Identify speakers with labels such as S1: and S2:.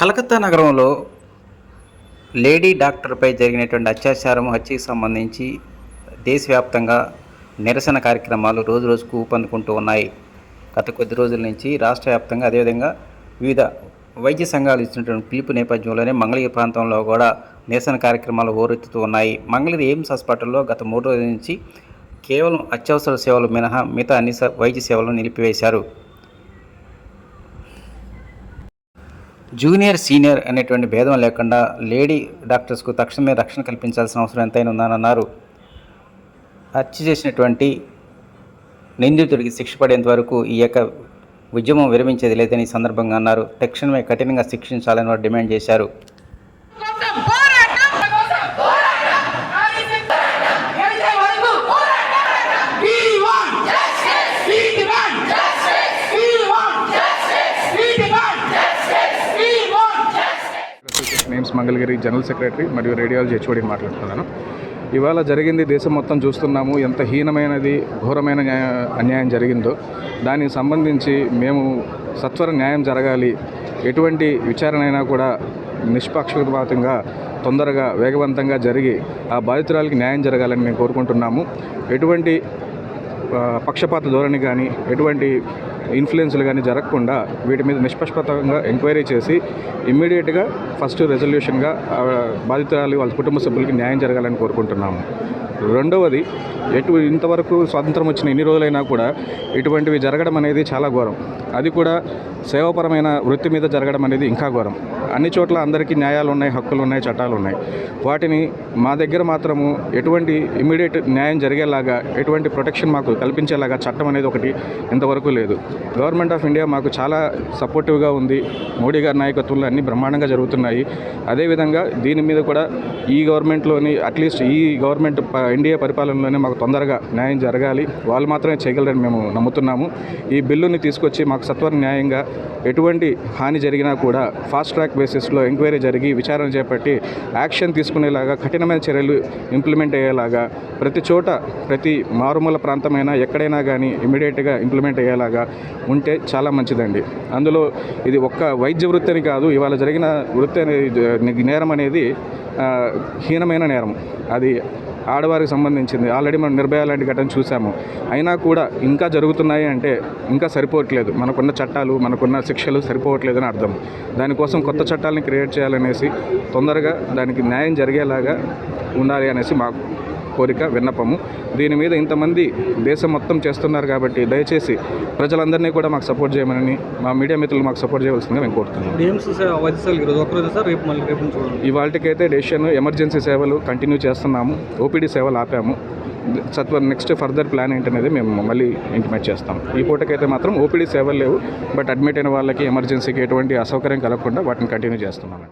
S1: కలకత్తా నగరంలో లేడీ డాక్టర్పై జరిగినటువంటి అత్యాచారం హత్యకి సంబంధించి దేశవ్యాప్తంగా నిరసన కార్యక్రమాలు రోజురోజుకు ఊపందుకుంటూ ఉన్నాయి. గత కొద్ది రోజుల నుంచి రాష్ట్ర వ్యాప్తంగా అదేవిధంగా వివిధ వైద్య సంఘాలు ఇచ్చినటువంటి పిలుపు నేపథ్యంలోనే మంగళగిరి ప్రాంతంలో కూడా నిరసన కార్యక్రమాలు హోరెత్తుతూ ఉన్నాయి. మంగళగిరి ఎయిమ్స్ హాస్పిటల్లో గత 3 రోజుల నుంచి కేవలం అత్యవసర సేవలు మినహా మిగతా అన్ని వైద్య సేవలను నిలిపివేశారు. జూనియర్ సీనియర్ అనేటువంటి భేదం లేకుండా లేడీ డాక్టర్స్కు తక్షణమే రక్షణ కల్పించాల్సిన అవసరం ఎంతైనా ఉందని అన్నారు. హత్య చేసినటువంటి నిందితుడికి శిక్ష పడేంత వరకు ఈ యొక్క ఉద్యమం విరమించేది లేదని సందర్భంగా అన్నారు. తక్షణమే కఠినంగా శిక్షించాలని వారు డిమాండ్ చేశారు.
S2: నేమ్స్ మంగళగిరి జనరల్ సెక్రటరీ మరియు రేడియాలజీ హెచ్ఓడి మాట్లాడుతున్నాను. ఇవాళ జరిగింది దేశం మొత్తం చూస్తున్నాము. ఎంత హీనమైనది ఘోరమైన అన్యాయం జరిగిందో దానికి సంబంధించి మేము సత్వర న్యాయం జరగాలి, ఎటువంటి విచారణ అయినా కూడా నిష్పక్షపాతంగా తొందరగా వేగవంతంగా జరిగి ఆ బాధితురాలకి న్యాయం జరగాలని మేము కోరుకుంటున్నాము. ఎటువంటి పక్షపాత ధోరణి కానీ ఎటువంటి ఇన్ఫ్లుయెన్స్లు కానీ జరగకుండా వీటి మీద నిష్పక్షపాతంగా ఎంక్వైరీ చేసి ఇమ్మీడియట్గా ఫస్ట్ రెజల్యూషన్గా బాధితురాలు వాళ్ళ కుటుంబ సభ్యులకి న్యాయం జరగాలని కోరుకుంటున్నాము. రెండవది, ఇంతవరకు స్వాతంత్రం వచ్చిన ఇన్ని రోజులైనా కూడా ఇటువంటివి జరగడం అనేది చాలా ఘోరం. అది కూడా సేవాపరమైన వృత్తి మీద జరగడం అనేది ఇంకా ఘోరం. అన్ని చోట్ల అందరికీ న్యాయాలు ఉన్నాయి, హక్కులు ఉన్నాయి, చట్టాలు ఉన్నాయి. వాటిని మా దగ్గర మాత్రము ఎటువంటి ఇమ్మీడియట్ న్యాయం జరిగేలాగా ఎటువంటి ప్రొటెక్షన్ మాకు కల్పించేలాగా చట్టం అనేది ఒకటి ఇంతవరకు లేదు. గవర్నమెంట్ ఆఫ్ ఇండియా మాకు చాలా సపోర్టివ్గా ఉంది. మోడీ గారి నాయకత్వంలో అన్ని బ్రహ్మాండంగా జరుగుతున్నాయి. అదేవిధంగా దీని మీద కూడా ఈ గవర్నమెంట్లోని అట్లీస్ట్ ఈ గవర్నమెంట్ ఎన్డీఏ పరిపాలనలోనే మాకు తొందరగా న్యాయం జరగాలి. వాళ్ళు మాత్రమే చేయగలరని మేము నమ్ముతున్నాము. ఈ బిల్లుని తీసుకొచ్చి మాకు సత్వర న్యాయంగా ఎటువంటి హాని జరిగినా కూడా ఫాస్ట్ ట్రాక్ బేసిస్లో ఎంక్వైరీ జరిగి విచారణ చేపట్టి యాక్షన్ తీసుకునేలాగా కఠినమైన చర్యలు ఇంప్లిమెంట్ అయ్యేలాగా ప్రతి చోట ప్రతి మారుమూల ప్రాంతమైనా ఎక్కడైనా కానీ ఇమీడియట్గా ఇంప్లిమెంట్ అయ్యేలాగా ఉంటే చాలా మంచిదండి. అందులో ఇది ఒక్క వైద్య వృత్తి అని కాదు, ఇవాళ జరిగిన వృత్తి అనేది నేరం అనేది హీనమైన నేరం. అది ఆడవారికి సంబంధించింది. ఆల్రెడీ మనం నిర్భయ లాంటి ఘటన చూసాము. అయినా కూడా ఇంకా జరుగుతున్నాయి అంటే ఇంకా సరిపోవట్లేదు. మనకున్న చట్టాలు మనకున్న శిక్షలు సరిపోవట్లేదని అర్థం. దానికోసం కొత్త చట్టాలని క్రియేట్ చేయాలనేసి తొందరగా దానికి న్యాయం జరిగేలాగా ఉండాలి అనేసి మా కోరిక, విన్నపము. దీని మీద ఇంతమంది దేశం మొత్తం చేస్తున్నారు కాబట్టి దయచేసి ప్రజలందరినీ కూడా మాకు సపోర్ట్ చేయమని మా మీడియా మిత్రులు మాకు సపోర్ట్ చేయవలసిందిగా మేము కోరుతున్నాం. ఇవాళకైతే డెసిషన్ ఎమర్జెన్సీ సేవలు కంటిన్యూ చేస్తున్నాము. ఓపీడీ సేవలు ఆపాము. నెక్స్ట్ ఫర్దర్ ప్లాన్ ఏంటనేది మేము మళ్ళీ ఇంటిమేట్ చేస్తాం. ఈ పూటకైతే మాత్రం ఓపీడీ సేవలు లేవు. బట్ అడ్మిట్ అయిన వాళ్ళకి ఎమర్జెన్సీకి ఎటువంటి అసౌకర్యం కలగకుండా వాటిని కంటిన్యూ చేస్తున్నామండి.